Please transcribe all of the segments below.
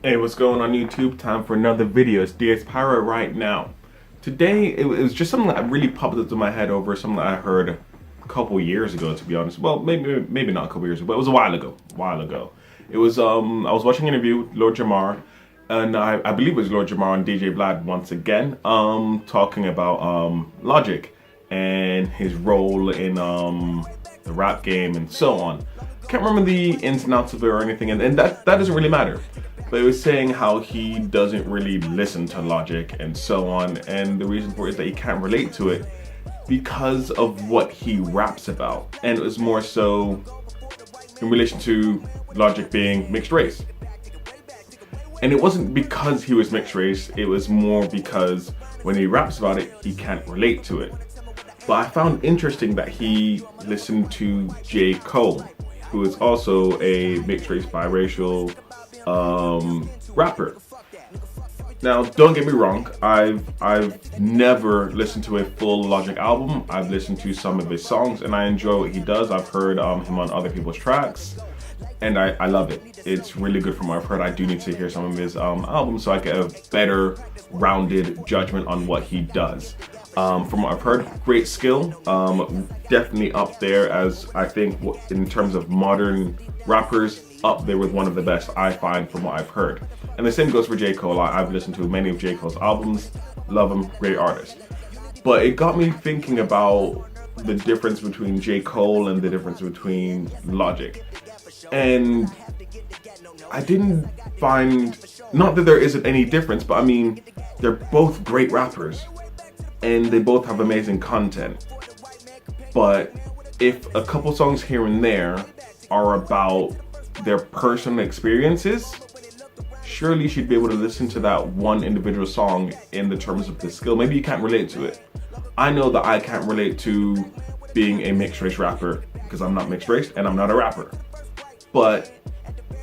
Hey, what's going on YouTube? Time for another video. It's Pyro right now. Today, it was just something that really popped into my head over something that I heard a couple years ago, to be honest. Well, maybe not a couple years ago, but it was a while ago. It was, I was watching an interview with Lord Jamar, and I believe it was Lord Jamar and DJ Vlad once again, talking about Logic and his role in the rap game and so on. Can't remember the ins and outs of it or anything, and that doesn't really matter. But it was saying how he doesn't really listen to Logic and so on, and the reason for it is that he can't relate to it because of what he raps about. And it was more so in relation to Logic being mixed race. And it wasn't because he was mixed race, it was more because when he raps about it, he can't relate to it. But I found interesting that he listened to J. Cole, who is also a mixed race biracial rapper. Now, don't get me wrong, I've never listened to a full Logic album. I've listened to some of his songs and I enjoy what he does. I've heard him on other people's tracks and I love it. It's really good from what I've heard. I do need to hear some of his albums so I get a better rounded judgment on what he does. From what I've heard, great skill, definitely up there as I think in terms of modern rappers, up there with one of the best I find from what I've heard. And the same goes for J. Cole. I've listened to many of J. Cole's albums, love him, great artist. But it got me thinking about the difference between J. Cole and the difference between Logic. And I didn't find, not that there isn't any difference, but I mean, they're both great rappers and they both have amazing content. But if a couple songs here and there are about their personal experiences, surely you should be able to listen to that one individual song in the terms of the skill. Maybe you can't relate to it. I know that I can't relate to being a mixed race rapper because I'm not mixed race and I'm not a rapper. But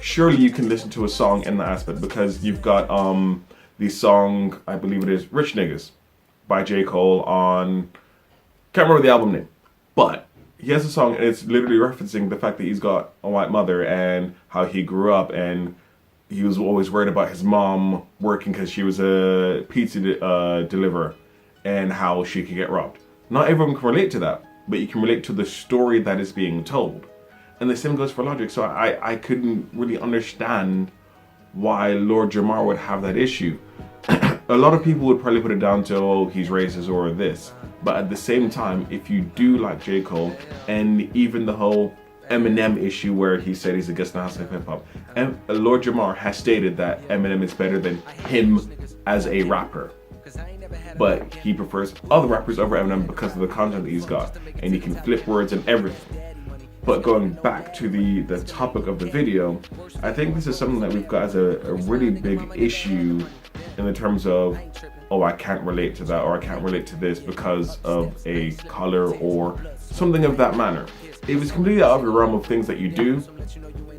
surely you can listen to a song in that aspect because you've got the song, I believe it is Rich Niggas by J. Cole on, can't remember the album name, but he has a song and it's literally referencing the fact that he's got a white mother and how he grew up and he was always worried about his mom working because she was a pizza deliverer and how she could get robbed. Not everyone can relate to that, but you can relate to the story that is being told. And the same goes for Logic, so I couldn't really understand why Lord Jamar would have that issue. A lot of people would probably put it down to, oh, he's racist or this. But at the same time, if you do like J. Cole, and even the whole Eminem issue where he said he's against the house of hip hop, and Lord Jamar has stated that Eminem is better than him as a rapper. But he prefers other rappers over Eminem because of the content that he's got, and he can flip words and everything. But going back to the topic of the video, I think this is something that we've got as a really big issue in the terms of, oh, I can't relate to that or I can't relate to this because of a color or something of that manner. It was completely out of the realm of things that you do,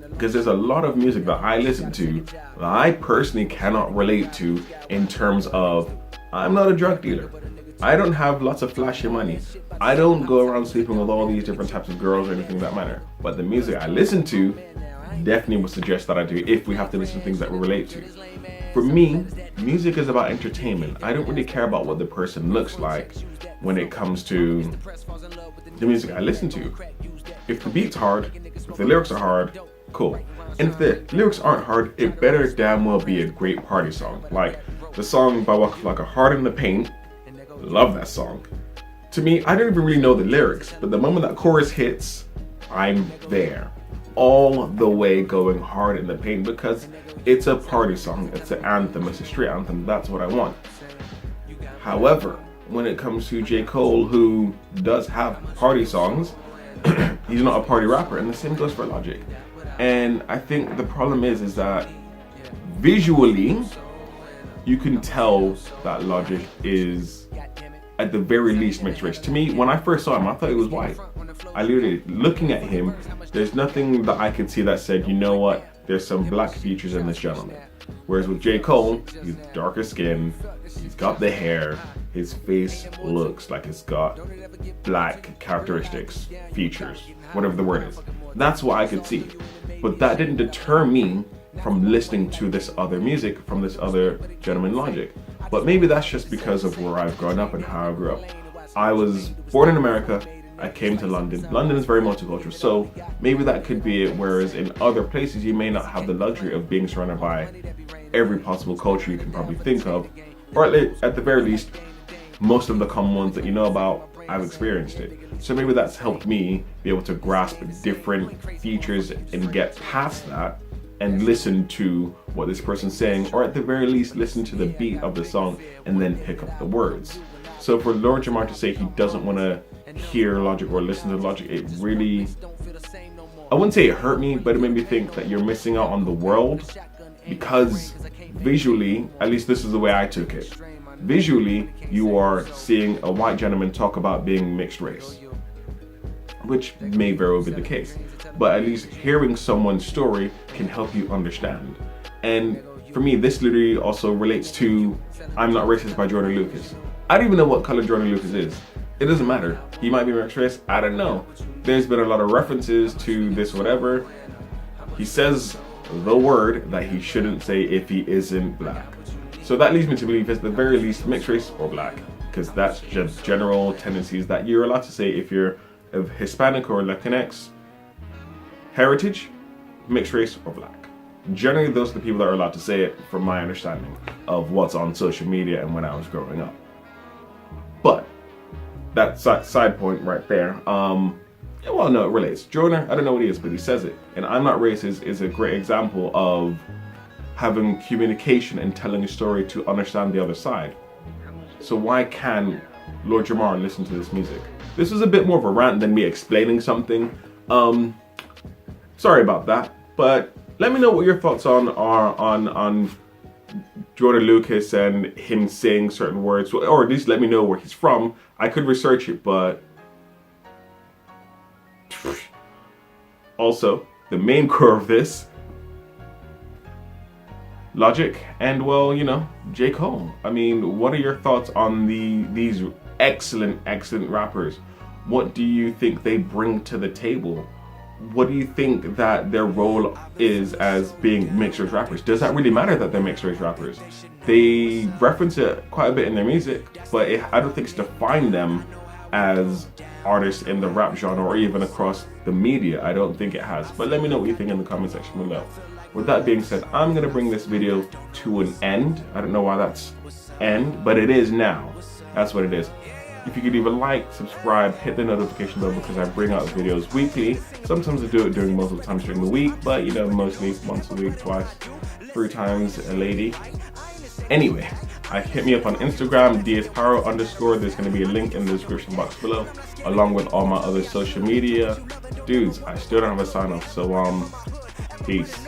because there's a lot of music that I listen to that I personally cannot relate to in terms of, I'm not a drug dealer. I don't have lots of flashy money. I don't go around sleeping with all these different types of girls or anything of that matter. But the music I listen to definitely would suggest that I do if we have to listen to things that we relate to. For me, music is about entertainment. I don't really care about what the person looks like when it comes to the music I listen to. If the beat's hard, if the lyrics are hard, cool. And if the lyrics aren't hard, it better damn well be a great party song. Like the song by Waka Flocka, Hard in the Paint. Love that song. To me, I don't even really know the lyrics, but the moment that chorus hits, I'm there. All the way going hard in the paint because it's a party song, it's an anthem, it's a street anthem, that's what I want. However, when it comes to J. Cole, who does have party songs, he's not a party rapper, and the same goes for Logic. And I think the problem is that visually, you can tell that Logic is at the very least mixed race. To me, when I first saw him, I thought he was white. I literally, looking at him, there's nothing that I could see that said, you know what, there's some black features in this gentleman. Whereas with J. Cole, he's darker skin, he's got the hair, his face looks like it's got black characteristics, features, whatever the word is. That's what I could see. But that didn't deter me from listening to this other music from this other gentleman, Logic. But maybe that's just because of where I've grown up and how I grew up. I was born in America. I came to London. London is very multicultural, so maybe that could be it. Whereas in other places, you may not have the luxury of being surrounded by every possible culture you can probably think of, or at the very least, most of the common ones that you know about, I've experienced it. So maybe that's helped me be able to grasp different features and get past that and listen to what this person's saying, or at the very least, listen to the beat of the song and then pick up the words. So for Lord Jamar to say he doesn't want to hear Logic or listen to Logic, it really, I wouldn't say it hurt me, but it made me think that you're missing out on the world, because visually, at least this is the way I took it, visually you are seeing a white gentleman talk about being mixed race, which may very well be the case, but at least hearing someone's story can help you understand. And for me, this literally also relates to I'm Not Racist by Jordan Lucas. I don't even know what color Jordan Lucas is. It doesn't matter. He might be mixed race, I don't know. There's been a lot of references to this whatever. He says the word that he shouldn't say if he isn't black. So that leads me to believe, at the very least, mixed race or black, because that's just general tendencies that you're allowed to say if you're of Hispanic or Latinx heritage, mixed race or black. Generally, those are the people that are allowed to say it, from my understanding of what's on social media and when I was growing up. But that side point right there, well, no, it relates. Jordan, I don't know what he is, but he says it. And I'm Not Racist is a great example of having communication and telling a story to understand the other side. So why can Lord Jamar listen to this music? This is a bit more of a rant than me explaining something. Sorry about that, but let me know what your thoughts are on Jordan Lucas and him saying certain words, or at least let me know where he's from. I could research it, but also the main core of this, Logic and, well, you know, J. Cole. I mean, what are your thoughts on these excellent rappers? What do you think they bring to the table? What do you think that their role is as being mixed race rappers? Does that really matter that they're mixed race rappers? They reference it quite a bit in their music, but I don't think it's defined them as artists in the rap genre or even across the media. I don't think it has. But let me know what you think in the comment section below. With that being said, I'm going to bring this video to an end. I don't know why that's end, but it is now. That's what it is. If you could leave a like, subscribe, hit the notification bell, because I bring out videos weekly. Sometimes I do it during multiple times during the week, but you know, mostly once a week, twice, 3 times a lady. Anyway, hit me up on Instagram, Pyro_. There's going to be a link in the description box below, along with all my other social media. Dudes, I still don't have a sign off, so peace.